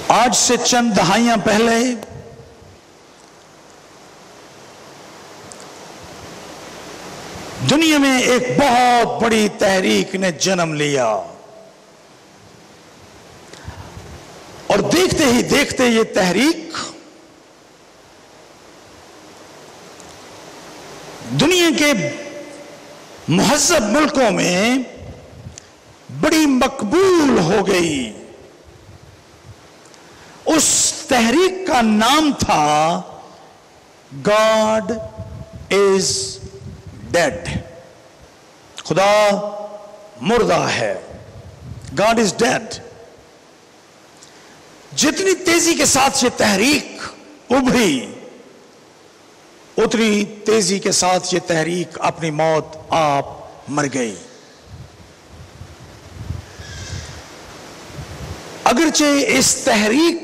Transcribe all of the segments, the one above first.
آج سے چند دہائیاں پہلے دنیا میں ایک بہت بڑی تحریک نے جنم لیا اور دیکھتے ہی دیکھتے یہ تحریک دنیا کے مہذب ملکوں میں بڑی مقبول ہو گئی۔ اس تحریک کا نام تھا گاڈ از ڈیڈ، خدا مردہ ہے، گاڈ از ڈیڈ۔ جتنی تیزی کے ساتھ یہ تحریک ابھری اتنی تیزی کے ساتھ یہ تحریک اپنی موت آپ مر گئی۔ اگرچہ اس تحریک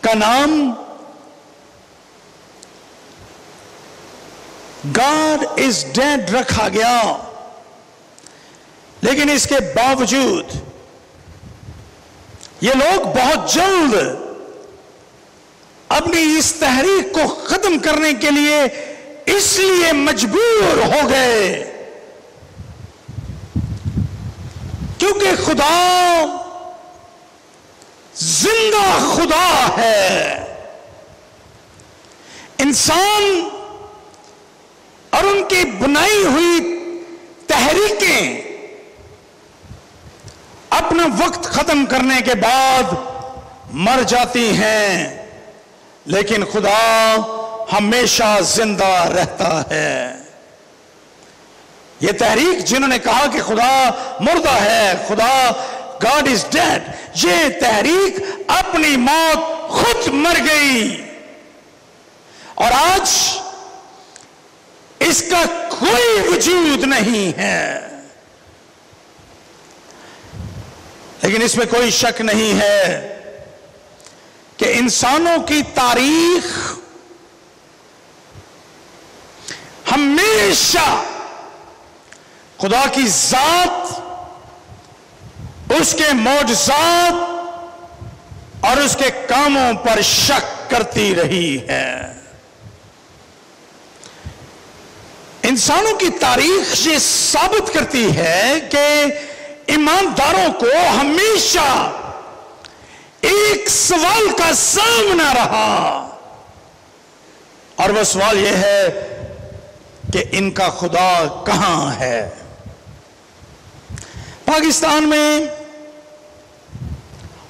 کا نام گاڈ از ڈیڈ رکھا گیا، لیکن اس کے باوجود یہ لوگ بہت جلد اپنی اس تحریک کو ختم کرنے کے لیے اس لیے مجبور ہو گئے کیونکہ خدا زندہ خدا ہے۔ انسان اور ان کی بنائی ہوئی تحریکیں اپنا وقت ختم کرنے کے بعد مر جاتی ہیں، لیکن خدا ہمیشہ زندہ رہتا ہے۔ یہ تحریک جنہوں نے کہا کہ خدا مردہ ہے، خدا گاڈ از ڈیڈ، یہ تحریک اپنی موت خود مر گئی اور آج اس کا کوئی وجود نہیں ہے۔ لیکن اس میں کوئی شک نہیں ہے کہ انسانوں کی تاریخ ہمیشہ خدا کی ذات، اس کے معجزات اور اس کے کاموں پر شک کرتی رہی ہے۔ انسانوں کی تاریخ یہ ثابت کرتی ہے کہ ایمانداروں کو ہمیشہ ایک سوال کا سامنا رہا اور وہ سوال یہ ہے کہ ان کا خدا کہاں ہے؟ پاکستان میں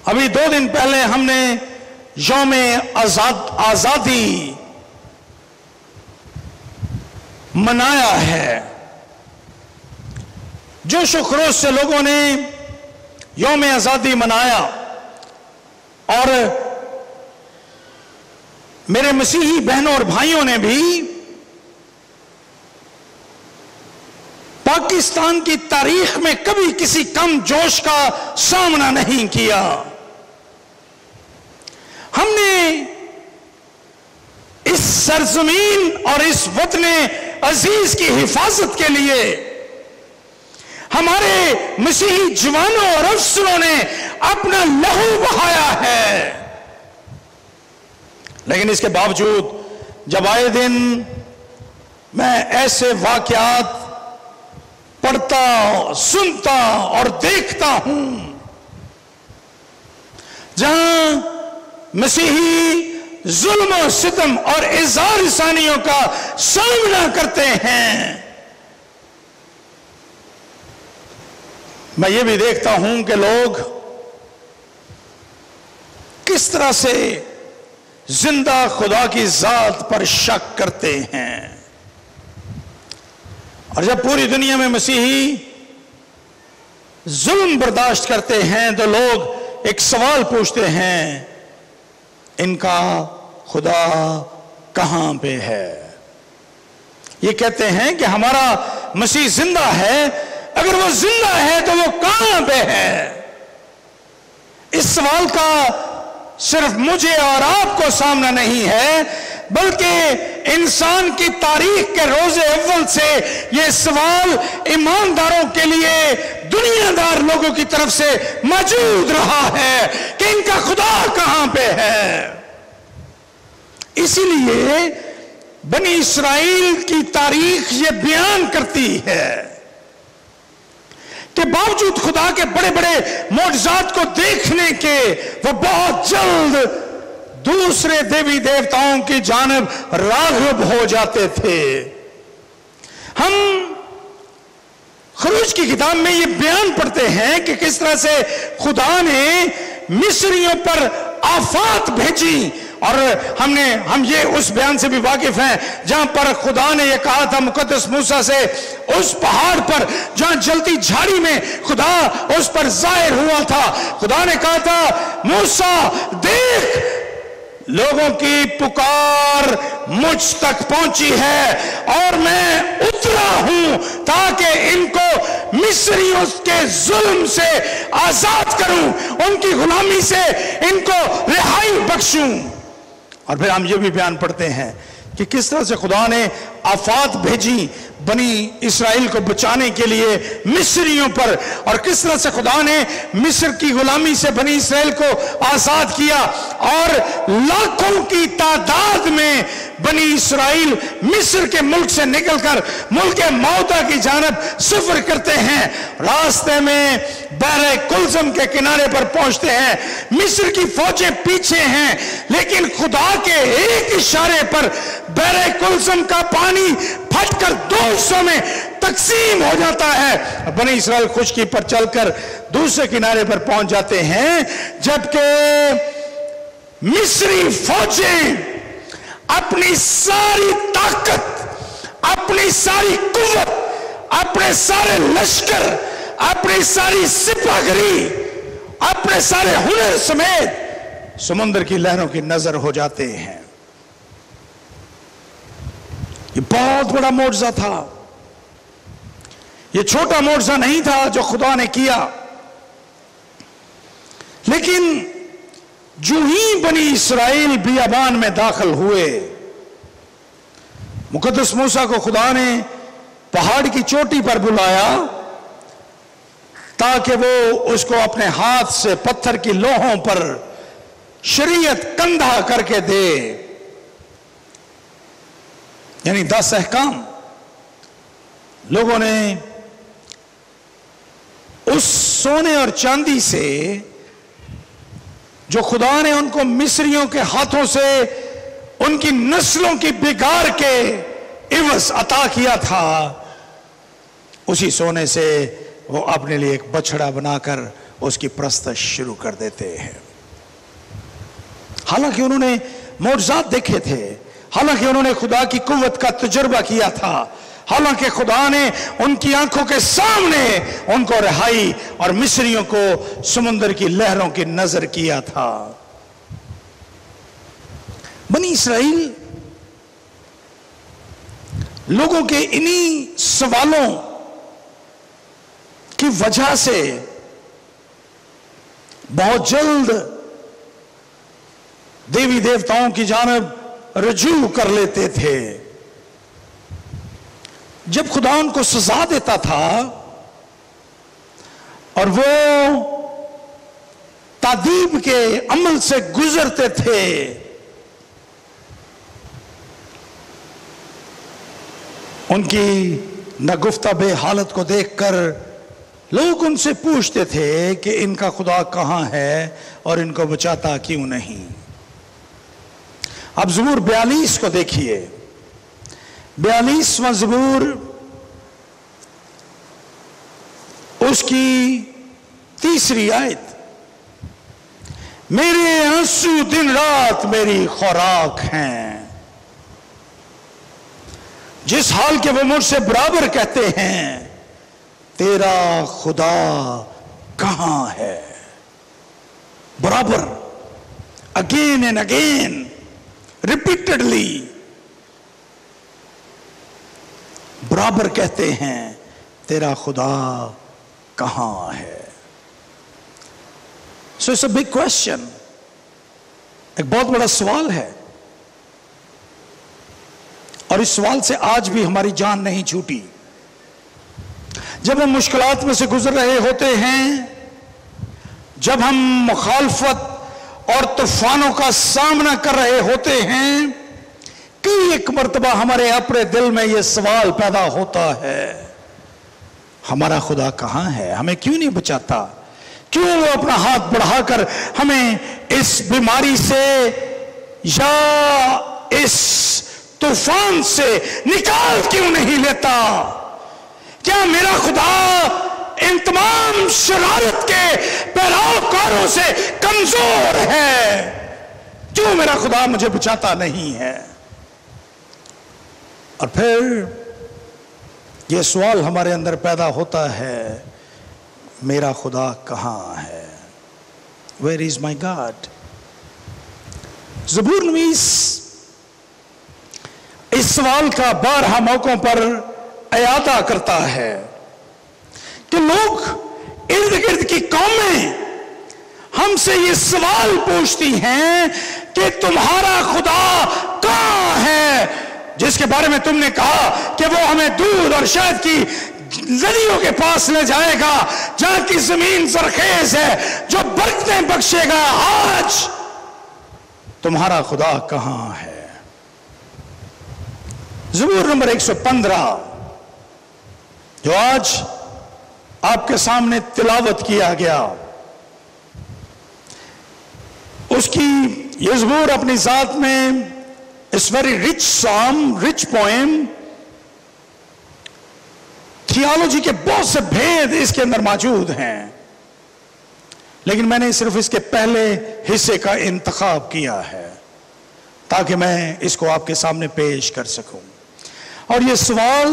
ابھی 2 دن پہلے ہم نے یوم آزادی منایا ہے۔ جوش و خروش سے لوگوں نے یوم آزادی منایا اور میرے مسیحی بہنوں اور بھائیوں نے بھی پاکستان کی تاریخ میں کبھی کسی کم جوش کا سامنا نہیں کیا۔ ہم نے اس سرزمین اور اس وطن عزیز کی حفاظت کے لیے ہمارے مسیحی جوانوں اور افسروں نے اپنا لہو بہایا ہے، لیکن اس کے باوجود جب آئے دن میں ایسے واقعات پڑھتا، سنتا اور دیکھتا ہوں جہاں مسیحی ظلم و ستم اور اظہار لسانیوں کا سامنا کرتے ہیں، میں یہ بھی دیکھتا ہوں کہ لوگ کس طرح سے زندہ خدا کی ذات پر شک کرتے ہیں۔ اور جب پوری دنیا میں مسیحی ظلم برداشت کرتے ہیں تو لوگ ایک سوال پوچھتے ہیں، ان کا خدا کہاں پہ ہے؟ یہ کہتے ہیں کہ ہمارا مسیح زندہ ہے، اگر وہ زندہ ہے تو وہ کہاں پہ ہے؟ اس سوال کا صرف مجھے اور آپ کو سامنا نہیں ہے، بلکہ انسان کی تاریخ کے روز اول سے یہ سوال ایمانداروں کے لیے دنیا دار لوگوں کی طرف سے موجود رہا ہے کہ ان کا خدا کہاں پہ ہے۔ اسی لیے بنی اسرائیل کی تاریخ یہ بیان کرتی ہے کہ باوجود خدا کے بڑے بڑے معجزات کو دیکھنے کے وہ بہت جلد دوسرے دیوی دیوتاؤں کی جانب راغب ہو جاتے تھے۔ ہم خروج کی کتاب میں یہ بیان پڑھتے ہیں کہ کس طرح سے خدا نے مصریوں پر آفات بھیجی، اور ہم یہ اس بیان سے بھی واقف ہیں جہاں پر خدا نے یہ کہا تھا مقدس موسیٰ سے، اس پہاڑ پر جہاں جلتی جھاڑی میں خدا اس پر ظاہر ہوا تھا، خدا نے کہا تھا موسیٰ دیکھ لوگوں کی پکار مجھ تک پہنچی ہے اور میں اترا ہوں تاکہ ان کو مصریوں کے ظلم سے آزاد کروں، ان کی غلامی سے ان کو رہائی بخشوں۔ اور پھر ہم یہ بھی بیان پڑھتے ہیں کہ کس طرح سے خدا نے آفات بھیجی بنی اسرائیل کو بچانے کے لیے مصریوں پر، اور کس طرح سے خدا نے مصر کی غلامی سے بنی اسرائیل کو آزاد کیا، اور لاکھوں کی تعداد میں بنی اسرائیل مصر کے ملک سے نکل کر ملک موتا کی جانب سفر کرتے ہیں، راستے میں بحر کلزم کے کنارے پر پہنچتے ہیں، مصر کی فوجیں پیچھے ہیں، لیکن خدا کے ایک اشارے پر بحر کلزم کا پانی پھٹ کر دو حصوں میں تقسیم ہو جاتا ہے، بنی اسرائیل خشکی پر چل کر دوسرے کنارے پر پہنچ جاتے ہیں، جبکہ مصری فوجیں اپنی ساری طاقت، اپنی ساری قوت، اپنے سارے لشکر، اپنی ساری سپاہی، اپنے سارے ہنر سمیت سمندر کی لہروں کی نظر ہو جاتے ہیں۔ یہ بہت بڑا معجزہ تھا، یہ چھوٹا معجزہ نہیں تھا جو خدا نے کیا، لیکن جو ہی بنی اسرائیل بیابان میں داخل ہوئے، مقدس موسیٰ کو خدا نے پہاڑ کی چوٹی پر بلایا تاکہ وہ اس کو اپنے ہاتھ سے پتھر کی لوہوں پر شریعت کندھا کر کے دے، یعنی 10 احکام۔ لوگوں نے اس سونے اور چاندی سے جو خدا نے ان کو مصریوں کے ہاتھوں سے ان کی نسلوں کی بگاڑ کے عوض عطا کیا تھا، اسی سونے سے وہ اپنے لیے ایک بچڑا بنا کر اس کی پرستش شروع کر دیتے ہیں۔ حالانکہ انہوں نے معجزات دیکھے تھے، حالانکہ انہوں نے خدا کی قوت کا تجربہ کیا تھا، حالانکہ خدا نے ان کی آنکھوں کے سامنے ان کو رہائی اور مصریوں کو سمندر کی لہروں کی نظر کیا تھا۔ بنی اسرائیل لوگوں کے انہی سوالوں کی وجہ سے بہت جلد دیوی دیوتاؤں کی جانب رجوع کر لیتے تھے۔ جب خدا ان کو سزا دیتا تھا اور وہ تعذیب کے عمل سے گزرتے تھے، ان کی ناگفتہ بے حالت کو دیکھ کر لوگ ان سے پوچھتے تھے کہ ان کا خدا کہاں ہے اور ان کو بچاتا کیوں نہیں۔ اب زبور 42 کو دیکھیے، 42واں زبور، اس کی 3 آیت، میرے آنسو دن رات میری خوراک ہیں، جس حال کے وہ مجھ سے برابر کہتے ہیں تیرا خدا کہاں ہے۔ برابر، اگین اینڈ اگین، ریپیٹڈلی برابر کہتے ہیں تیرا خدا کہاں ہے۔ So it's a big question, ایک بہت بڑا سوال ہے اور اس سوال سے آج بھی ہماری جان نہیں چھوٹی. جب ہم مشکلات میں سے گزر رہے ہوتے ہیں، جب ہم مخالفت اور طوفانوں کا سامنا کر رہے ہوتے ہیں، کئی ایک مرتبہ ہمارے اپنے دل میں یہ سوال پیدا ہوتا ہے، ہمارا خدا کہاں ہے؟ ہمیں کیوں نہیں بچاتا؟ کیوں وہ اپنا ہاتھ بڑھا کر ہمیں اس بیماری سے یا اس طوفان سے نکال کیوں نہیں لیتا؟ کیا میرا خدا ان تمام شرارت کے پیروکاروں سے کمزور ہے؟ کیوں میرا خدا مجھے بچاتا نہیں ہے؟ اور پھر یہ سوال ہمارے اندر پیدا ہوتا ہے، میرا خدا کہاں ہے؟ Where is my God? زبور نویس اس سوال کا بارہا موقعوں پر اعادہ کرتا ہے کہ لوگ ارد گرد کی قومیں ہم سے یہ سوال پوچھتی ہیں کہ تمہارا خدا کہاں ہے، جس کے بارے میں تم نے کہا کہ وہ ہمیں دودھ اور شہد کی ندیوں کے پاس لے جائے گا، جہاں کی زمین زرخیز ہے، جو برکتیں بخشے گا. آج تمہارا خدا کہاں ہے؟ زبور نمبر 115 جو آج آپ کے سامنے تلاوت کیا گیا، اس کی یہ زبور اپنی ذات میں اس ویری رچ سام، رچ پوئم، تھیالوجی کے بہت سے بھید اس کے اندر موجود ہیں، لیکن میں نے صرف اس کے پہلے حصے کا انتخاب کیا ہے تاکہ میں اس کو آپ کے سامنے پیش کر سکوں. اور یہ سوال،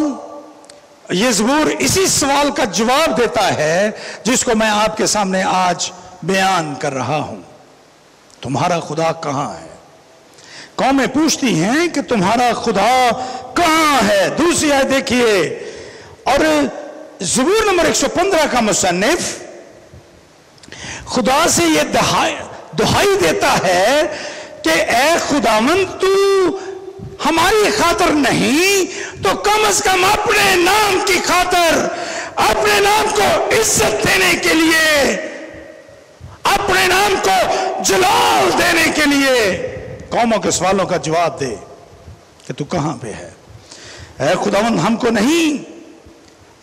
یہ زبور اسی سوال کا جواب دیتا ہے جس کو میں آپ کے سامنے آج بیان کر رہا ہوں. تمہارا خدا کہاں ہے؟ قومیں پوچھتی ہیں کہ تمہارا خدا کہاں ہے. دوسری آیت دیکھیے، اور زبور نمبر 115 کا مصنف خدا سے یہ دہائی دیتا ہے کہ اے خداوند، تو ہماری خاطر نہیں تو کم از کم اپنے نام کی خاطر، اپنے نام کو عزت دینے کے لیے، اپنے نام کو جلال دینے کے لیے قوموں کے سوالوں کا جواب دے کہ تو کہاں پہ ہے. اے خداوند، ہم کو نہیں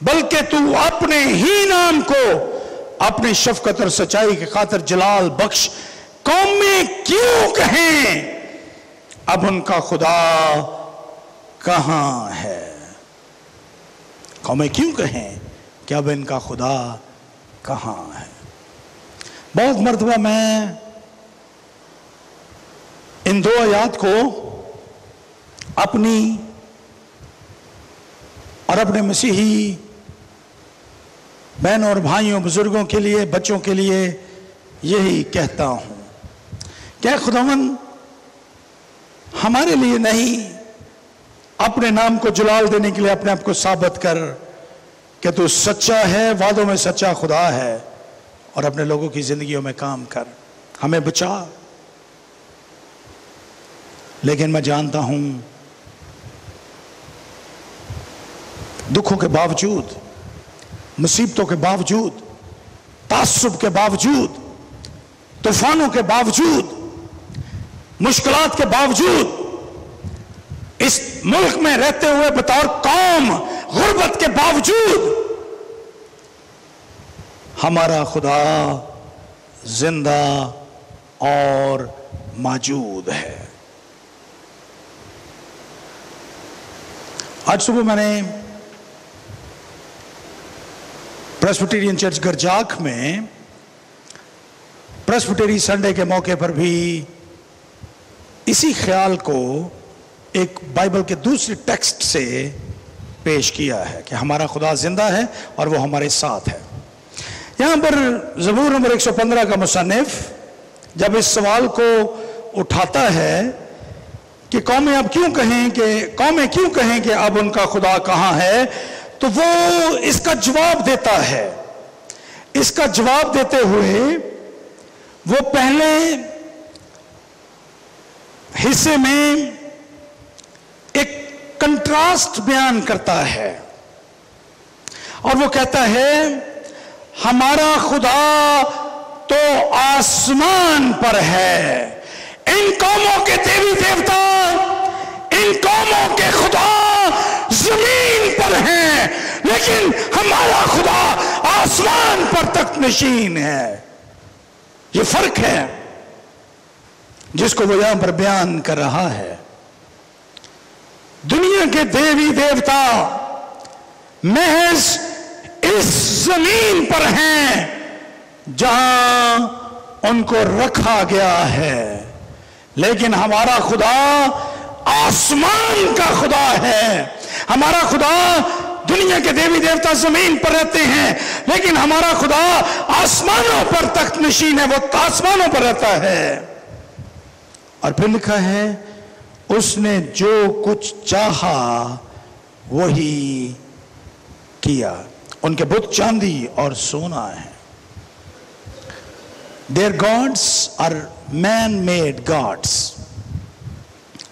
بلکہ تو اپنے ہی نام کو اپنی شفقت اور سچائی کی خاطر جلال بخش. قومیں کیوں کہیں اب ان کا خدا کہاں ہے؟ قومیں کیوں کہیں کہ اب ان کا خدا کہاں ہے؟ بہت مرتبہ میں ان دو آیات کو اپنی اور اپنے مسیحی بہنوں اور بھائیوں، بزرگوں کے لیے، بچوں کے لیے یہی کہتا ہوں کہ خداوند، ہمارے لیے نہیں، اپنے نام کو جلال دینے کے لیے اپنے آپ کو ثابت کر کہ تو سچا ہے، وعدوں میں سچا خدا ہے، اور اپنے لوگوں کی زندگیوں میں کام کر، ہمیں بچا. لیکن میں جانتا ہوں دکھوں کے باوجود، مصیبتوں کے باوجود، تعصب کے باوجود، طوفانوں کے باوجود، مشکلات کے باوجود، اس ملک میں رہتے ہوئے بطور قوم غربت کے باوجود، ہمارا خدا زندہ اور موجود ہے. آج صبح میں نے پریسبیٹیرین چرچ گرجاک میں پریسبیٹری سنڈے کے موقع پر بھی اسی خیال کو ایک بائبل کے دوسرے ٹیکسٹ سے پیش کیا ہے کہ ہمارا خدا زندہ ہے اور وہ ہمارے ساتھ ہے. یہاں پر زبور نمبر 115 کا مصنف جب اس سوال کو اٹھاتا ہے کہ قومیں کیوں کہیں کہ اب ان کا خدا کہاں ہے، تو وہ اس کا جواب دیتا ہے. اس کا جواب دیتے ہوئے وہ پہلے حصے میں ایک کنٹراسٹ بیان کرتا ہے اور وہ کہتا ہے ہمارا خدا تو آسمان پر ہے، ان قوموں کے دیوی دیوتا، ان قوموں کے خدا زمین پر ہیں، لیکن ہمارا خدا آسمان پر تخت نشین ہے۔ یہ فرق ہے جس کو وہ یہاں پر بیان کر رہا ہے۔ دنیا کے دیوی دیوتا محض اس زمین پر ہیں جہاں ان کو رکھا گیا ہے، لیکن ہمارا خدا آسمان کا خدا ہے۔ ہمارا خدا، دنیا کے دیوی دیوتا زمین پر رہتے ہیں، لیکن ہمارا خدا آسمانوں پر تخت نشین ہے، وہ آسمانوں پر رہتا ہے۔ اور پھر لکھا ہے اس نے جو کچھ چاہا وہی کیا۔ ان کے بت چاندی اور سونا ہے۔ Their gods are man-made gods۔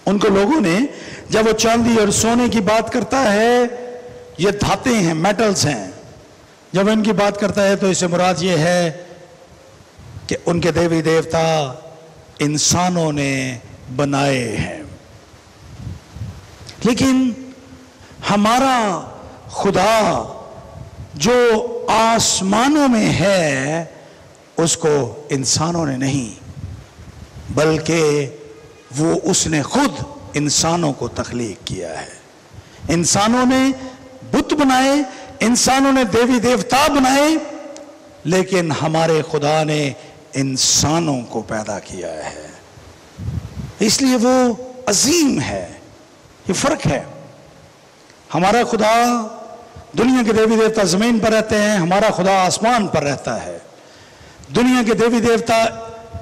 ان کو لوگوں نے، جب وہ چاندی اور سونے کی بات کرتا ہے، یہ دھاتیں ہیں، میٹلز ہیں، جب ان کی بات کرتا ہے تو اس سے مراد یہ ہے کہ ان کے دیوی دیوتا انسانوں نے بنائے ہیں، لیکن ہمارا خدا جو آسمانوں میں ہے اس کو انسانوں نے نہیں، بلکہ وہ اس نے خود انسانوں کو تخلیق کیا ہے۔ انسانوں نے بت بنائے، انسانوں نے دیوی دیوتا بنائے، لیکن ہمارے خدا نے انسانوں کو پیدا کیا ہے، اس لیے وہ عظیم ہے۔ یہ فرق ہے۔ ہمارا خدا، دنیا کے دیوی دیوتا زمین پر رہتے ہیں، ہمارا خدا آسمان پر رہتا ہے۔ دنیا کے دیوی دیوتا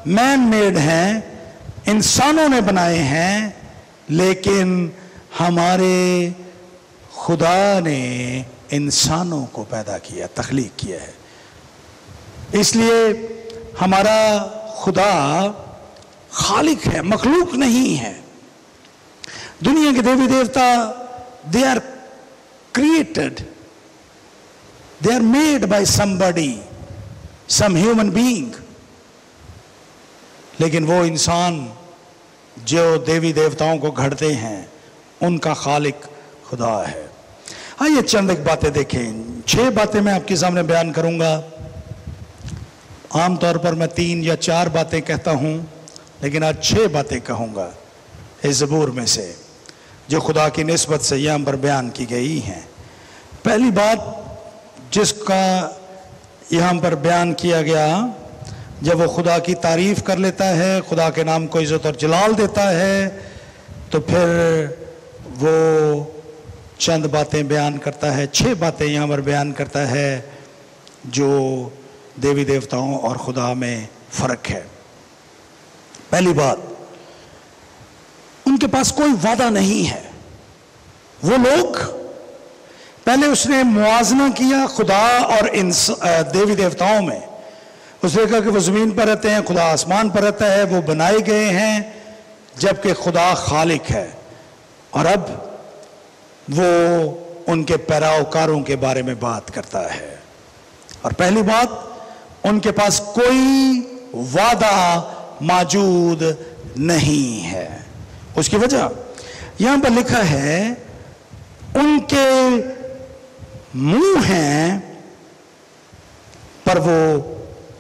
مین میڈ ہیں، انسانوں نے بنائے ہیں، لیکن ہمارے خدا نے انسانوں کو پیدا کیا، تخلیق کیا ہے۔ اس لیے ہمارا خدا خالق ہے، مخلوق نہیں ہے۔ دنیا کے دیوی دیوتا they are created, they are made by somebody, some human being، لیکن وہ انسان جو دیوی دیوتاؤں کو گھڑتے ہیں ان کا خالق خدا ہے۔ آئیے چند ایک باتیں دیکھیں۔ 6 باتیں میں آپ کے سامنے بیان کروں گا۔ عام طور پر میں 3 یا 4 باتیں کہتا ہوں، لیکن آج 6 باتیں کہوں گا اس زبور میں سے جو خدا کی نسبت سے یہاں پر بیان کی گئی ہیں۔ پہلی بات جس کا یہاں پر بیان کیا گیا، جب وہ خدا کی تعریف کر لیتا ہے، خدا کے نام کو عزت اور جلال دیتا ہے، تو پھر وہ چند باتیں بیان کرتا ہے، 6 باتیں یہاں پر بیان کرتا ہے جو دیوی دیوتاؤں اور خدا میں فرق ہے۔ پہلی بات، ان کے پاس کوئی وعدہ نہیں ہے۔ وہ لوگ، پہلے اس نے موازنہ کیا خدا اور دیوی دیوتاؤں میں۔ اس نے کہا کہ وہ زمین پر رہتے ہیں، خدا آسمان پر رہتا ہے، وہ بنائے گئے ہیں، جبکہ خدا خالق ہے۔ اور اب وہ ان کے پیروکاروں کے بارے میں بات کرتا ہے۔ اور پہلی بات، ان کے پاس کوئی وعدہ موجود نہیں ہے۔ اس کی وجہ یہاں پر لکھا ہے ان کے منہ ہیں پر وہ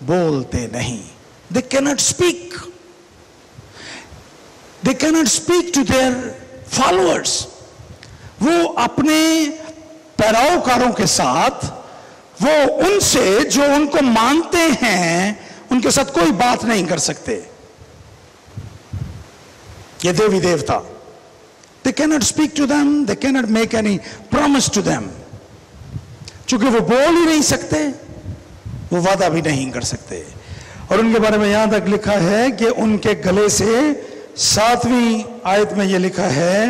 بولتے نہیں۔ They cannot speak. They cannot speak to their followers. وہ اپنے پیروکاروں کے ساتھ، وہ ان سے جو ان کو مانتے ہیں ان کے ساتھ کوئی بات نہیں کر سکتے۔ یہ دیوی دیوتا، they cannot speak to them, they cannot make any promise to them۔ چونکہ وہ بول ہی نہیں سکتے، وہ وعدہ بھی نہیں کر سکتے۔ اور ان کے بارے میں یہاں تک لکھا ہے کہ ان کے گلے سے، 7ویں آیت میں یہ لکھا ہے،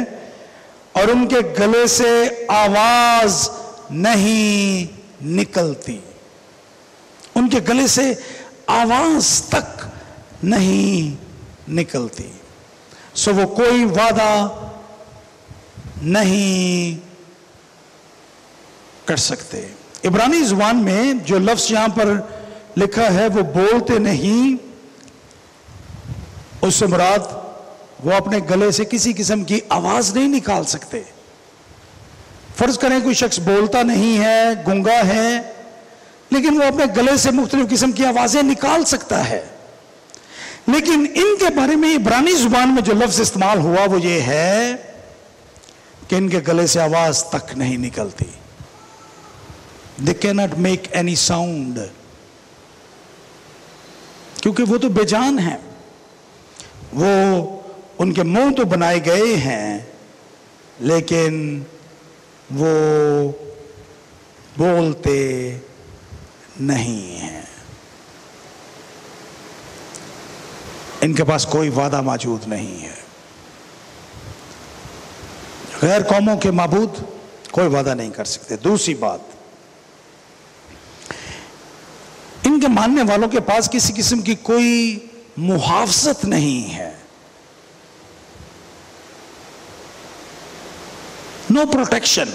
اور ان کے گلے سے آواز نہیں نکلتی۔ ان کے گلے سے آواز تک نہیں نکلتی۔ سو وہ کوئی وعدہ نہیں کر سکتے. عبرانی زبان میں جو لفظ یہاں پر لکھا ہے وہ بولتے نہیں، اس سے مراد وہ اپنے گلے سے کسی قسم کی آواز نہیں نکال سکتے. فرض کریں کوئی شخص بولتا نہیں ہے، گونگا ہے، لیکن وہ اپنے گلے سے مختلف قسم کی آوازیں نکال سکتا ہے. لیکن ان کے بارے میں عبرانی زبان میں جو لفظ استعمال ہوا وہ یہ ہے کہ ان کے گلے سے آواز تک نہیں نکلتی. They cannot make any sound. کیونکہ وہ تو بے جان ہیں، وہ ان کے منہ تو بنائے گئے ہیں لیکن وہ بولتے نہیں ہیں. ان کے پاس کوئی وعدہ موجود نہیں ہے. غیر قوموں کے معبود کوئی وعدہ نہیں کر سکتے. دوسری بات، ان کے ماننے والوں کے پاس کسی قسم کی کوئی محافظت نہیں ہے. نو پروٹیکشن.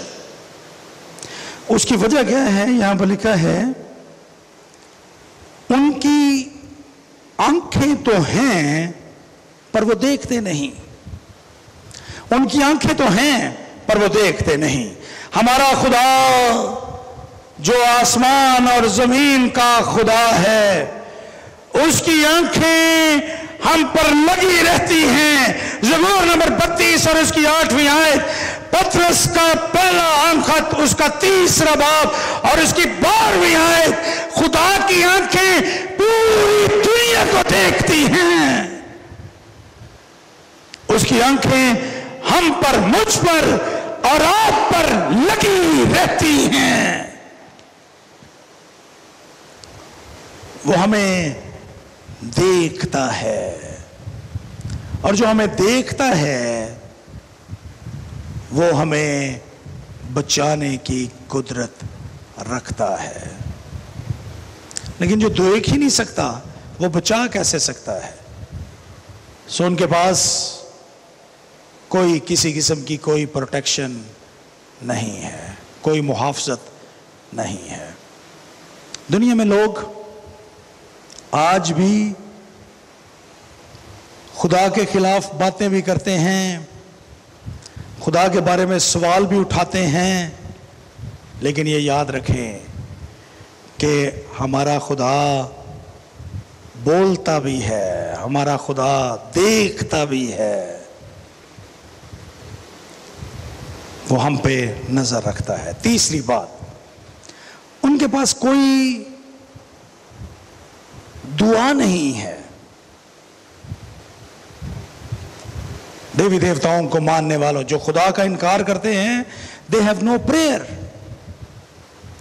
اس کی وجہ کیا ہے؟ یہاں پر لکھا ہے ان کی آنکھیں تو ہیں پر وہ دیکھتے نہیں. ان کی آنکھیں تو ہیں پر وہ دیکھتے نہیں. ہمارا خدا جو آسمان اور زمین کا خدا ہے، اس کی آنکھیں ہم پر لگی رہتی ہیں. زبور نمبر 32 اور اس کی 8ویں آیت، پطرس کا پہلا عام خط اس کا 3 باب اور اس کی 12ویں آیت، خدا کی آنکھیں پوری دنیا کو دیکھتی ہیں. اس کی آنکھیں ہم پر، مجھ پر اور آپ پر لگی رہتی ہیں. وہ ہمیں دیکھتا ہے اور جو ہمیں دیکھتا ہے وہ ہمیں بچانے کی قدرت رکھتا ہے. لیکن جو دیکھ ہی نہیں سکتا وہ بچا کیسے سکتا ہے؟ سو ان کے پاس کوئی کسی قسم کی کوئی پروٹیکشن نہیں ہے، کوئی محافظت نہیں ہے. دنیا میں لوگ آج بھی خدا کے خلاف باتیں بھی کرتے ہیں، خدا کے بارے میں سوال بھی اٹھاتے ہیں، لیکن یہ یاد رکھیں کہ ہمارا خدا بولتا بھی ہے، ہمارا خدا دیکھتا بھی ہے، وہ ہم پہ نظر رکھتا ہے. تیسری بات، ان کے پاس کوئی دعا نہیں ہے. دیوی دیوتاؤں کو ماننے والوں جو خدا کا انکار کرتے ہیں، they have no prayer.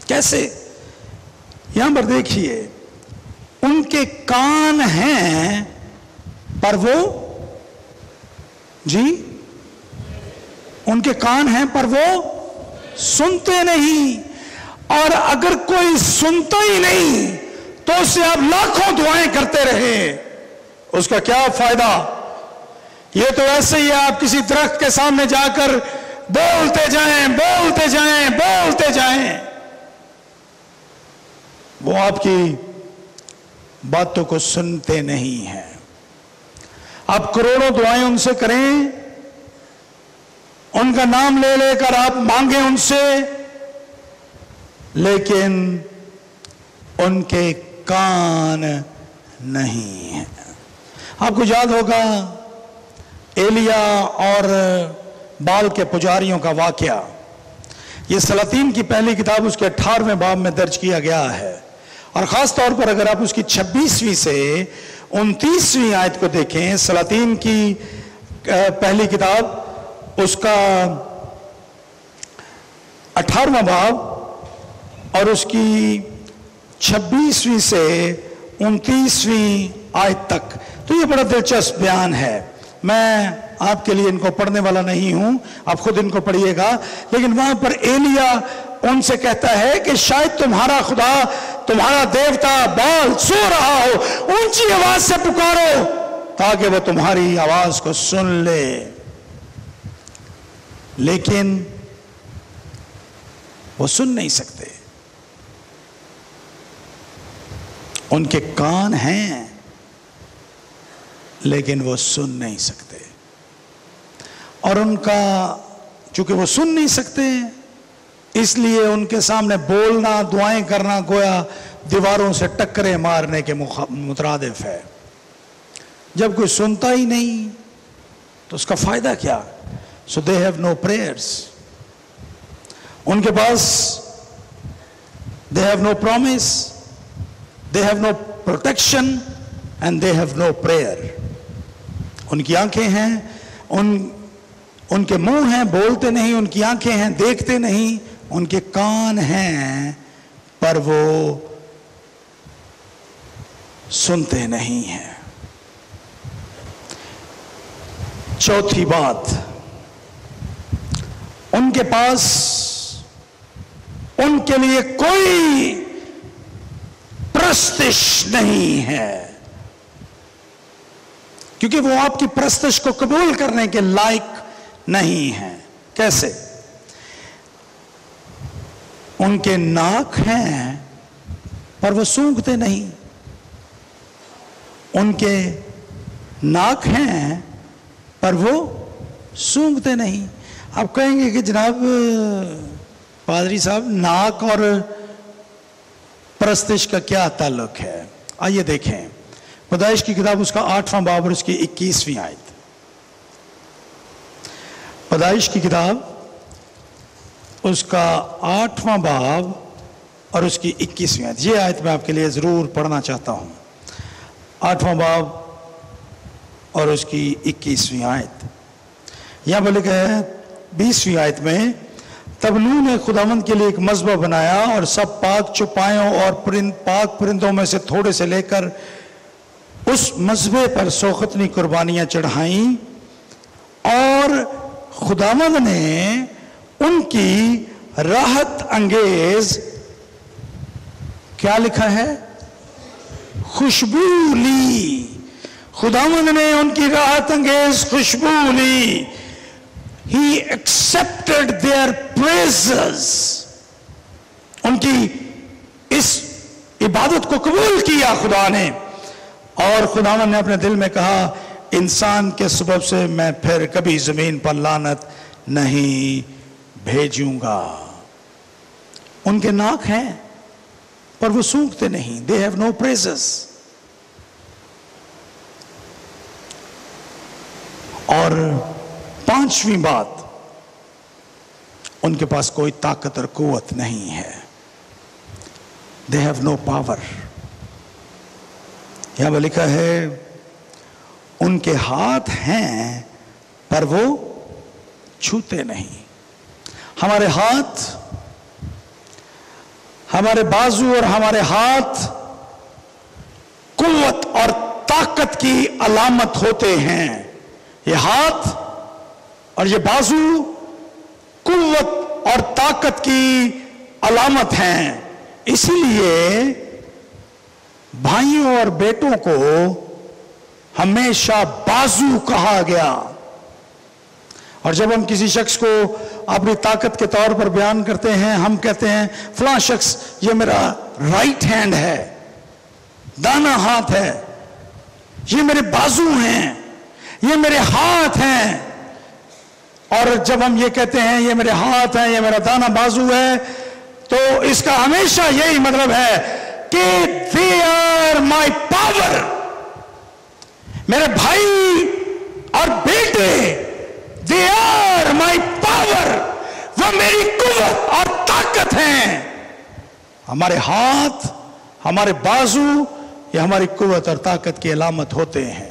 کیسے؟ یہاں پر دیکھیے، ان کے کان ہیں پر وہ ان کے کان ہیں پر وہ سنتے نہیں. اور اگر کوئی سنتا ہی نہیں تو اس سے آپ لاکھوں دعائیں کرتے رہے، اس کا کیا فائدہ؟ یہ تو ایسے ہی آپ کسی درخت کے سامنے جا کر بولتے جائیں بولتے جائیں بولتے جائیں، وہ آپ کی باتوں کو سنتے نہیں ہیں. آپ کروڑوں دعائیں ان سے کریں، ان کا نام لے لے کر آپ مانگیں ان سے، لیکن ان کے کان نہیں ہیں. آپ کو یاد ہوگا ایلیا اور بال کے پجاریوں کا واقعہ. یہ سلاطین کی پہلی کتاب اس کے 18ویں باب میں درج کیا گیا ہے، اور خاص طور پر اگر آپ اس کی 26ویں سے 29ویں آیت کو دیکھیں، سلاطین کی پہلی کتاب اس کا 18واں باب اور اس کی 26ویں سے 29ویں آیت تک. تو یہ بڑا دلچسپ بیان ہے. میں آپ کے لیے ان کو پڑھنے والا نہیں ہوں، آپ خود ان کو پڑھیے گا. لیکن وہاں پر ایلیا ان سے کہتا ہے کہ شاید تمہارا خدا، تمہارا دیوتا بال سو رہا ہو، اونچی آواز سے پکارو تاکہ وہ تمہاری آواز کو سن لے. لیکن وہ سن نہیں سکتے. ان کے کان ہیں لیکن وہ سن نہیں سکتے. اور ان کا چونکہ وہ سن نہیں سکتے اس لیے ان کے سامنے بولنا دعائیں کرنا گویا دیواروں سے ٹکرے مارنے کے مترادف ہے. جب کوئی سنتا ہی نہیں تو اس کا فائدہ کیا؟ So they have no prayers. ان کے پاس they have no promise, they have no protection and they have no prayer. ان کی آنکھیں ہیں, ان کے منہ ہیں بولتے نہیں, ان کی آنکھیں ہیں دیکھتے نہیں, ان کے کان ہیں پر وہ سنتے نہیں ہیں. چوتھی بات, ان کے پاس ان کے لیے کوئی پرستش نہیں ہے, کیونکہ وہ آپ کی پرستش کو قبول کرنے کے لائق نہیں ہیں. کیسے؟ ان کے ناک ہیں پر وہ سونگھتے نہیں. ان کے ناک ہیں پر وہ سونگھتے نہیں. آپ کہیں گے کہ جناب پادری صاحب ناک اور پرستش کا کیا تعلق ہے؟ آئیے دیکھیں پیدائش کی کتاب اس کا 8واں باب اور اس کی 21ویں آیت. پیدائش کی کتاب اس کا 8واں باب اور اس کی 21ویں آیت. یہ آیت میں آپ کے لیے ضرور پڑھنا چاہتا ہوں. 8واں باب اور اس کی 21ویں آیت. یہاں پر لکھا ہے 20ویں آیت میں, تب نوح نے خداوند کے لیے ایک مذبح بنایا اور سب پاک چوپایوں اور پاک پرندوں میں سے تھوڑے سے لے کر اس مذبح پر سوختنی قربانیاں چڑھائیں, اور خداوند نے ان کی راحت انگیز کیا لکھا ہے؟ خوشبو لی. خداوند نے ان کی راحت انگیز خوشبو لی. He accepted their praises. ان کی اس عبادت کو قبول کیا خدا نے, اور خداوند نے اپنے دل میں کہا انسان کے سبب سے میں پھر کبھی زمین پر لعنت نہیں بھیجوں گا. ان کے ناک ہیں پر وہ سونگھتے نہیں. They have no praises. اور 5ویں بات, ان کے پاس کوئی طاقت اور قوت نہیں ہے. They have no power. یہاں پر لکھا ہے ان کے ہاتھ ہیں پر وہ چھوتے نہیں. ہمارے ہاتھ, ہمارے بازو اور ہمارے ہاتھ قوت اور طاقت کی علامت ہوتے ہیں. یہ ہاتھ اور یہ بازو قوت اور طاقت کی علامت ہیں. اسی لیے بھائیوں اور بیٹوں کو ہمیشہ بازو کہا گیا. اور جب ہم کسی شخص کو اپنی طاقت کے طور پر بیان کرتے ہیں, ہم کہتے ہیں فلاں شخص یہ میرا رائٹ ہینڈ ہے, دانا ہاتھ ہے, یہ میرے بازو ہیں, یہ میرے ہاتھ ہیں. اور جب ہم یہ کہتے ہیں یہ میرے ہاتھ ہیں, یہ میرا دانا بازو ہے, تو اس کا ہمیشہ یہی مطلب ہے کہ they are my power. میرے بھائی اور بیٹے they are my power. وہ میری قوت اور طاقت ہیں. ہمارے ہاتھ, ہمارے بازو یہ ہماری قوت اور طاقت کی علامت ہوتے ہیں.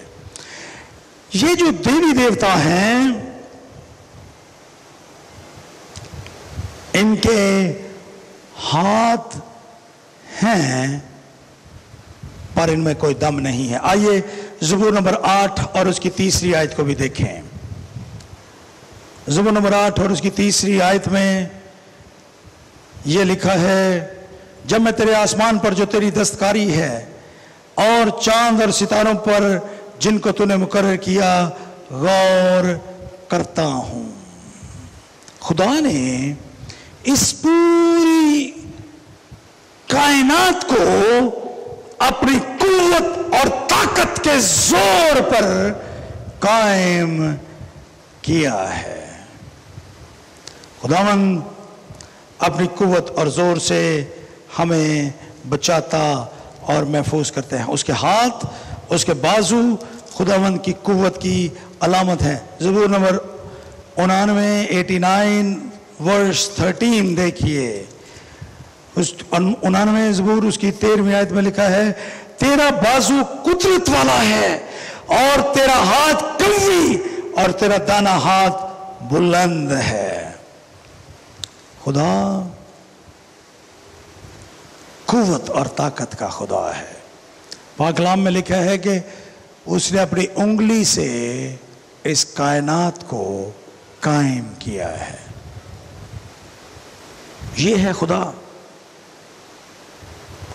یہ جو دیوی دیوتا ہیں ان کے ہاتھ ہیں پر ان میں کوئی دم نہیں ہے. آئیے زبور نمبر 8 اور اس کی 3 آیت کو بھی دیکھیں. زبور نمبر 8 اور اس کی 3 آیت میں یہ لکھا ہے, جب میں تیرے آسمان پر جو تیری دستکاری ہے اور چاند اور ستاروں پر جن کو تو نے مقرر کیا غور کرتا ہوں. خدا نے اس پوری کائنات کو اپنی قوت اور طاقت کے زور پر قائم کیا ہے۔ خداوند اپنی قوت اور زور سے ہمیں بچاتا اور محفوظ کرتے ہیں۔ اس کے ہاتھ، اس کے بازو خداوند کی قوت کی علامت ہے۔ زبور نمبر 89 ورس 13 دیکھیے، اس 89 زبور اس کی 13ویں آیت میں لکھا ہے، تیرا بازو قدرت والا ہے اور تیرا ہاتھ قوی اور تیرا دانا ہاتھ بلند ہے۔ خدا قوت اور طاقت کا خدا ہے۔ پاک کلام میں لکھا ہے کہ اس نے اپنی انگلی سے اس کائنات کو قائم کیا ہے۔ یہ ہے خدا،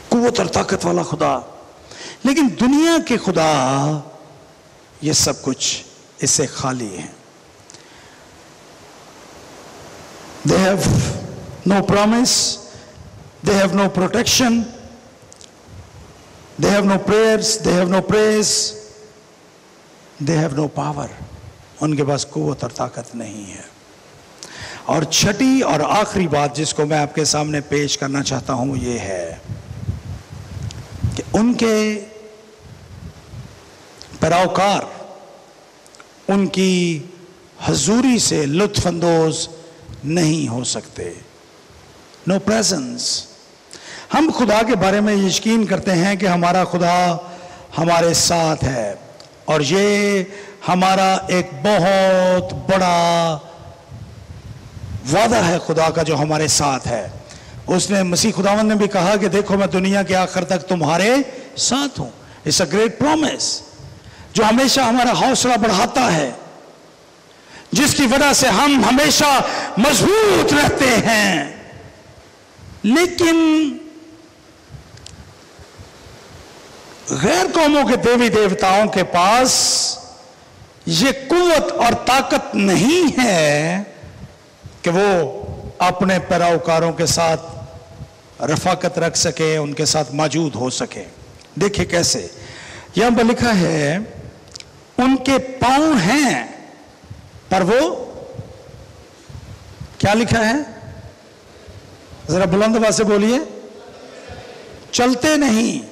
قوت اور طاقت والا خدا۔ لیکن دنیا کے خدا یہ سب کچھ اس سے خالی ہیں۔ They have no promise, they have no protection, they have no prayers, they have no praise, they have no power. ان کے پاس قوت اور طاقت نہیں ہے۔ اور چھٹی اور آخری بات جس کو میں آپ کے سامنے پیش کرنا چاہتا ہوں یہ ہے کہ ان کے پیروکار ان کی حضوری سے لطف اندوز نہیں ہو سکتے۔ نو پریزنس۔ ہم خدا کے بارے میں یقین کرتے ہیں کہ ہمارا خدا ہمارے ساتھ ہے، اور یہ ہمارا ایک بہت بڑا وعدہ ہے خدا کا جو ہمارے ساتھ ہے۔ اس نے مسیح خداوند نے بھی کہا کہ دیکھو میں دنیا کے آخر تک تمہارے ساتھ ہوں۔ It's a great promise جو ہمیشہ ہمارا حوصلہ بڑھاتا ہے، جس کی وجہ سے ہم ہمیشہ مضبوط رہتے ہیں۔ لیکن غیر قوموں کے دیوی دیوتاؤں کے پاس یہ قوت اور طاقت نہیں ہے کہ وہ اپنے پیروکاروں کے ساتھ رفاقت رکھ سکے، ان کے ساتھ موجود ہو سکے۔ دیکھیں کیسے، یہاں پر لکھا ہے ان کے پاؤں ہیں پر وہ کیا لکھا ہے؟ ذرا بلند آواز سے بولیے، چلتے نہیں۔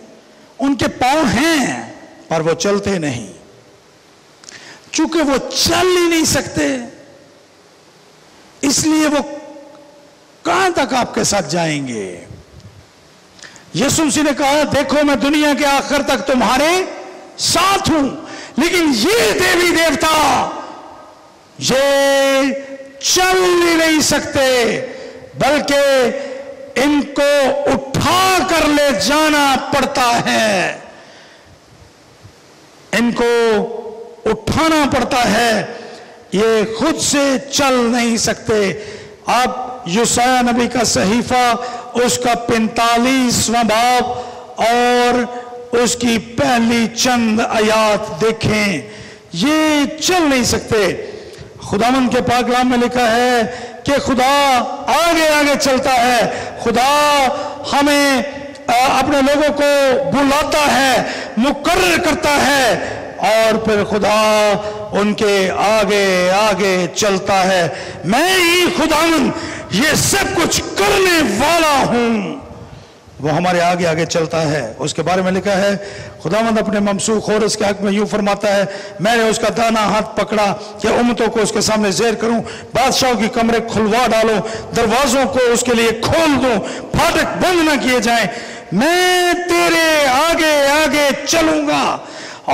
ان کے پاؤں ہیں پر وہ چلتے نہیں، چونکہ وہ چل ہی نہیں سکتے، اس لیے وہ کہاں تک آپ کے ساتھ جائیں گے؟ یسوع مسیح نے کہا دیکھو میں دنیا کے آخر تک تمہارے ساتھ ہوں، لیکن یہ دیوی دیوتا یہ چل ہی نہیں سکتے، بلکہ ان کو اٹھا کر لے جانا پڑتا ہے، ان کو اٹھانا پڑتا ہے، یہ خود سے چل نہیں سکتے۔ آپ یسوع نبی کا صحیفہ اس کا 45واں باب اور اس کی پہلی چند آیات دیکھیں، یہ چل نہیں سکتے۔ خداوند کے پاک کلام میں لکھا ہے کہ خدا آگے آگے چلتا ہے، خدا ہمیں اپنے لوگوں کو بلاتا ہے، مقرر کرتا ہے، اور پھر خدا ان کے آگے آگے چلتا ہے۔ میں ہی خداوند یہ سب کچھ کرنے والا ہوں، وہ ہمارے آگے آگے چلتا ہے۔ اس کے بارے میں لکھا ہے خداوند اپنے ممسوخ حورس کے حق میں یوں فرماتا ہے، میں نے اس کا دانا ہاتھ پکڑا کہ امتوں کو اس کے سامنے زیر کروں، بادشاہوں کی کمرے کھلوا ڈالوں، دروازوں کو اس کے لیے کھول دوں، پھاٹک بند نہ کیے جائیں۔ میں تیرے آگے آگے چلوں گا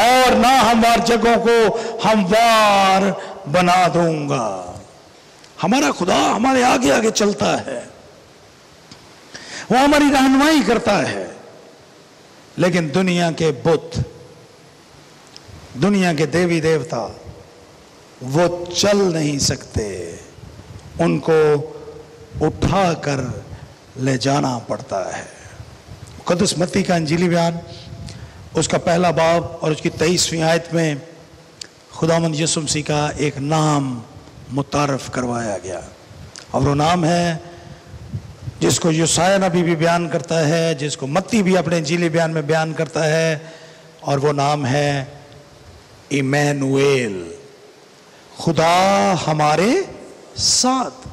اور ناہموار جگہوں کو ہموار بنا دوں گا۔ ہمارا خدا ہمارے آگے آگے چلتا ہے، وہ ہماری رہنمائی کرتا ہے، لیکن دنیا کے بت، دنیا کے دیوی دیوتا وہ چل نہیں سکتے، ان کو اٹھا کر لے جانا پڑتا ہے۔ مقدس متی کا انجیلی بیان اس کا پہلا باب اور اس کی 23ویں آیت میں خداوند یسوع مسیح کا ایک نام متعارف کروایا گیا۔ اور وہ نام ہے جس کو یسایہ نبی بھی بیان کرتا ہے, جس کو متی بھی اپنے انجیلی بیان میں بیان کرتا ہے, اور وہ نام ہے ایمینویل, خدا ہمارے ساتھ.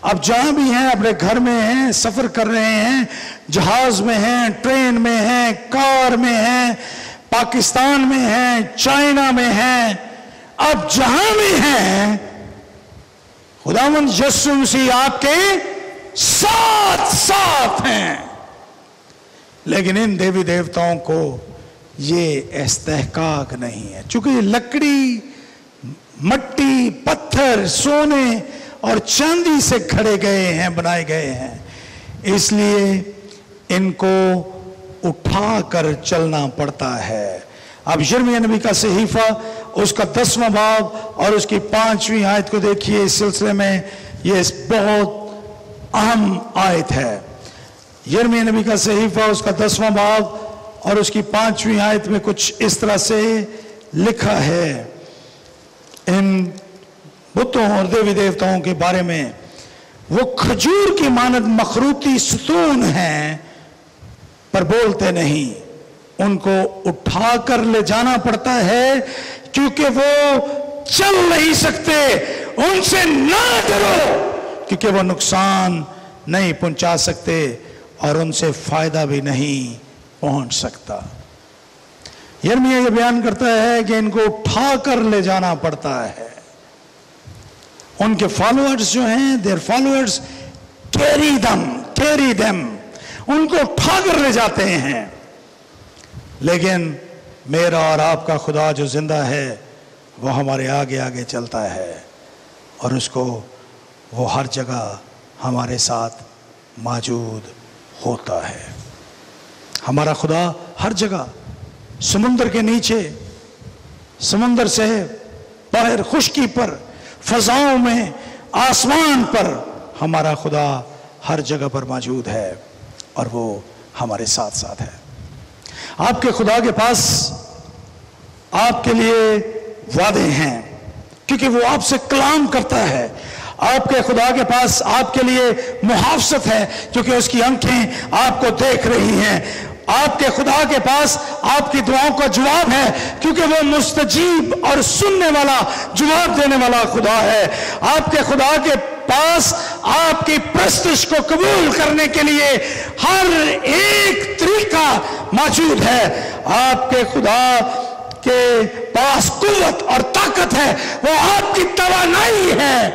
اب جہاں بھی ہیں, اپنے گھر میں ہیں, سفر کر رہے ہیں, جہاز میں ہیں, ٹرین میں ہیں, کار میں ہیں, پاکستان میں ہیں, چائنا میں ہیں, اب جہاں بھی ہیں, خداوند یسوع مسیح آپ کے ساتھ ہیں. لیکن ان دیوی دیوتاؤں کو یہ استحقاق نہیں ہے, چونکہ یہ لکڑی, مٹی, پتھر, سونے اور چاندی سے کھڑے گئے ہیں, بنائے گئے ہیں, اس لیے ان کو اٹھا کر چلنا پڑتا ہے. اب یرمیہ نبی کا صحیفہ اس کا 10واں باب اور اس کی 5ویں آیت کو دیکھیے. اس سلسلے میں یہ بہت اہم آیت ہے. یرمیہ نبی کا صحیفہ اس کا 10واں باب اور اس کی 5ویں آیت میں کچھ اس طرح سے لکھا ہے ان بتوں اور دیوی دیوتاؤں کے بارے میں. وہ کھجور کی مانند مخروطی ستون ہیں پر بولتے نہیں, ان کو اٹھا کر لے جانا پڑتا ہے کیونکہ وہ چل نہیں سکتے. ان سے نہ ڈرو کیونکہ وہ نقصان نہیں پہنچا سکتے اور ان سے فائدہ بھی نہیں پہنچ سکتا. یرمیہ یہ بیان کرتا ہے کہ ان کو اٹھا کر لے جانا پڑتا ہے. ان کے فالوورز جو ہیں, their followers carry them, ان کو اٹھا کر لے جاتے ہیں. لیکن میرا اور آپ کا خدا جو زندہ ہے وہ ہمارے آگے آگے چلتا ہے اور اس کو وہ ہر جگہ ہمارے ساتھ موجود ہوتا ہے. ہمارا خدا ہر جگہ, سمندر کے نیچے, سمندر سے باہر, خشکی پر, فضاؤں میں, آسمان پر, ہمارا خدا ہر جگہ پر موجود ہے اور وہ ہمارے ساتھ ساتھ ہے. آپ کے خدا کے پاس آپ کے لیے وعدے ہیں کیونکہ وہ آپ سے کلام کرتا ہے. آپ کے خدا کے پاس آپ کے لیے محافظت ہے کیونکہ اس کی آنکھیں آپ کو دیکھ رہی ہیں. آپ کے خدا کے پاس آپ کی دعاؤں کا جواب ہے کیونکہ وہ مستجیب اور سننے والا, جواب دینے والا خدا ہے. آپ کے خدا کے پاس آپ کی پرستش کو قبول کرنے کے لیے ہر ایک طریقہ موجود ہے. آپ کے خدا کے پاس قوت اور طاقت ہے, وہ آپ کی توانائی ہے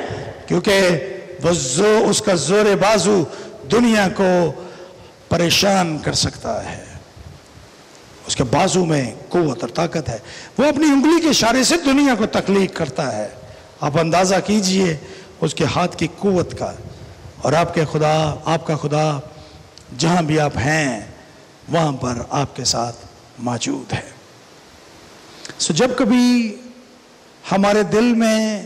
کیونکہ وہ اس کا زور بازو دنیا کو پریشان کر سکتا ہے. اس کے بازو میں قوت اور طاقت ہے. وہ اپنی انگلی کے اشارے سے دنیا کو تخلیق کرتا ہے. آپ اندازہ کیجئے اس کے ہاتھ کی قوت کا. اور آپ کا خدا جہاں بھی آپ ہیں وہاں پر آپ کے ساتھ موجود ہے. جب کبھی ہمارے دل میں,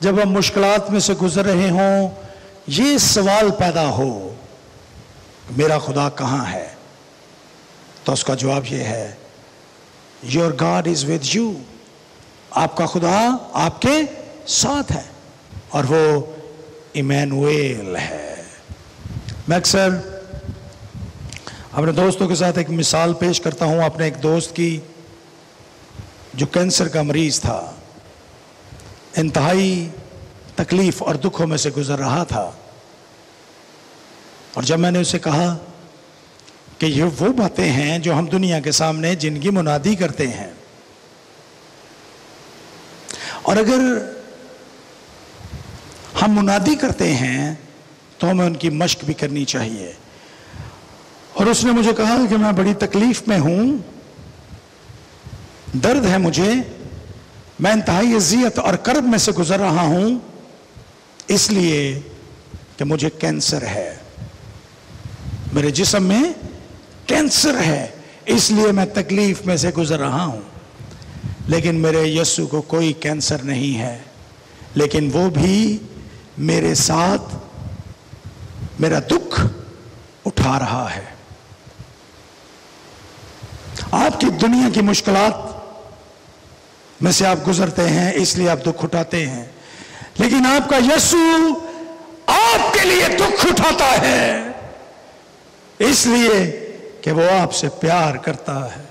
جب ہم مشکلات میں سے گزر رہے ہوں, یہ سوال پیدا ہو میرا خدا کہاں ہے, تو اس کا جواب یہ ہے Your God is with you. آپ کا خدا آپ کے ساتھ ہے اور وہ ایمینویل ہے. میں اکثر اپنے دوستوں کے ساتھ ایک مثال پیش کرتا ہوں اپنے ایک دوست کی جو کینسر کا مریض تھا, انتہائی تکلیف اور دکھوں میں سے گزر رہا تھا. اور جب میں نے اسے کہا کہ یہ وہ باتیں ہیں جو ہم دنیا کے سامنے جن کی منادی کرتے ہیں, اور اگر ہم منادی کرتے ہیں تو ہمیں ان کی مشق بھی کرنی چاہیے. اور اس نے مجھے کہا کہ میں بڑی تکلیف میں ہوں, درد ہے مجھے, میں انتہائی اذیت اور کرب میں سے گزر رہا ہوں اس لیے کہ مجھے کینسر ہے, میرے جسم میں کینسر ہے, اس لیے میں تکلیف میں سے گزر رہا ہوں. لیکن میرے یسوع کو کوئی کینسر نہیں ہے, لیکن وہ بھی میرے ساتھ میرا دکھ اٹھا رہا ہے. آپ کی دنیا کی مشکلات میں سے آپ گزرتے ہیں اس لیے آپ دکھ اٹھاتے ہیں, لیکن آپ کا یسوع آپ کے لیے دکھ اٹھاتا ہے، اس لیے کہ وہ آپ سے پیار کرتا ہے۔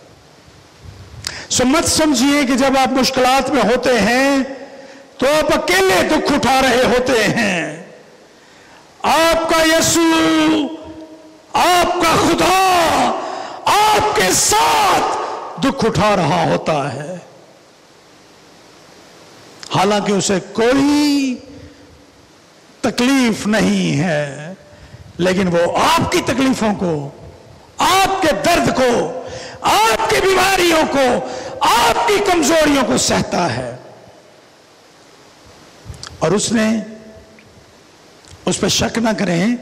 سو مت سمجھیے کہ جب آپ مشکلات میں ہوتے ہیں تو آپ اکیلے دکھ اٹھا رہے ہوتے ہیں۔ آپ کا یسوع، آپ کا خدا آپ کے ساتھ دکھ اٹھا رہا ہوتا ہے، حالانکہ اسے کوئی تکلیف نہیں ہے، لیکن وہ آپ کی تکلیفوں کو، آپ کے درد کو، آپ کی بیماریوں کو، آپ کی کمزوریوں کو سہتا ہے۔ اور اس پہ شک نہ کریں،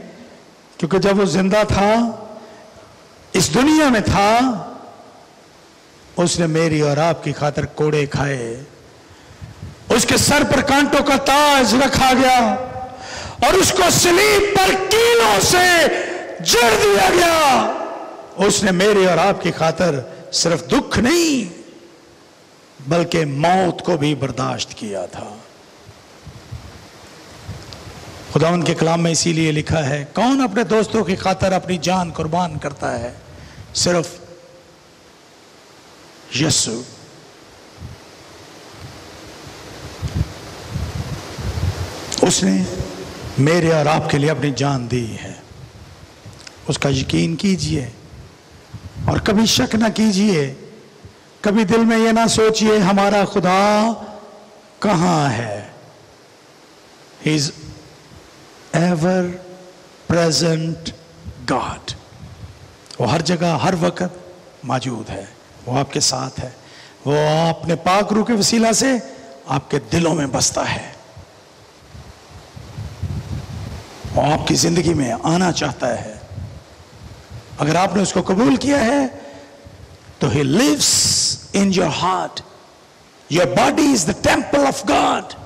کیونکہ جب وہ زندہ تھا، اس دنیا میں تھا، اس نے میری اور آپ کی خاطر کوڑے کھائے، اس کے سر پر کانٹوں کا تاج رکھا گیا اور اس کو صلیب پر کیلوں سے جڑ دیا گیا۔ اس نے میری اور آپ کی خاطر صرف دکھ نہیں بلکہ موت کو بھی برداشت کیا تھا۔ خداوند کے کلام میں اسی لیے لکھا ہے، کون اپنے دوستوں کی خاطر اپنی جان قربان کرتا ہے؟ صرف یسوع۔ اس نے میرے اور آپ کے لیے اپنی جان دی ہے، اس کا یقین کیجئے اور کبھی شک نہ کیجئے، کبھی دل میں یہ نہ سوچئے ہمارا خدا کہاں ہے۔ He is ever present God۔ وہ ہر جگہ ہر وقت موجود ہے، وہ آپ کے ساتھ ہے، وہ اپنے پاک روح کے وسیلہ سے آپ کے دلوں میں بستا ہے، وہ آپ کی زندگی میں آنا چاہتا ہے۔ اگر آپ نے اس کو قبول کیا ہے تو He lives in your heart. Your body is the temple of God۔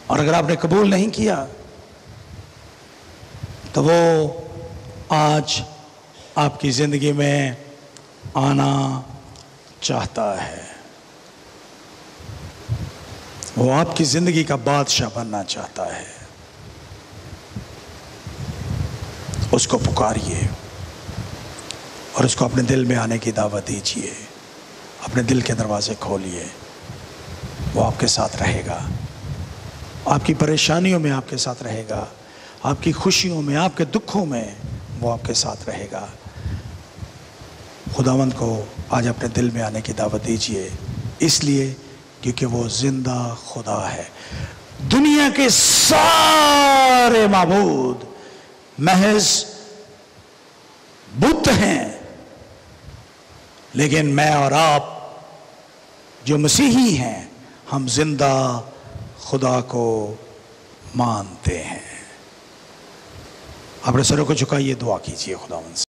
اور اگر آپ نے قبول نہیں کیا تو وہ آج آپ کی زندگی میں آنا چاہتا ہے، وہ آپ کی زندگی کا بادشاہ بننا چاہتا ہے۔ اس کو پکاریے اور اس کو اپنے دل میں آنے کی دعوت دیجیے، اپنے دل کے دروازے کھولیے، وہ آپ کے ساتھ رہے گا، آپ کی پریشانیوں میں آپ کے ساتھ رہے گا، آپ کی خوشیوں میں، آپ کے دکھوں میں وہ آپ کے ساتھ رہے گا۔ خداوند کو آج اپنے دل میں آنے کی دعوت دیجیے، اس لیے کیونکہ وہ زندہ خدا ہے۔ دنیا کے سارے معبود محض بت ہیں، لیکن میں اور آپ جو مسیحی ہیں، ہم زندہ خدا کو مانتے ہیں۔ اپنے سروں کو جھکائیے، دعا کیجیے خداوند سے۔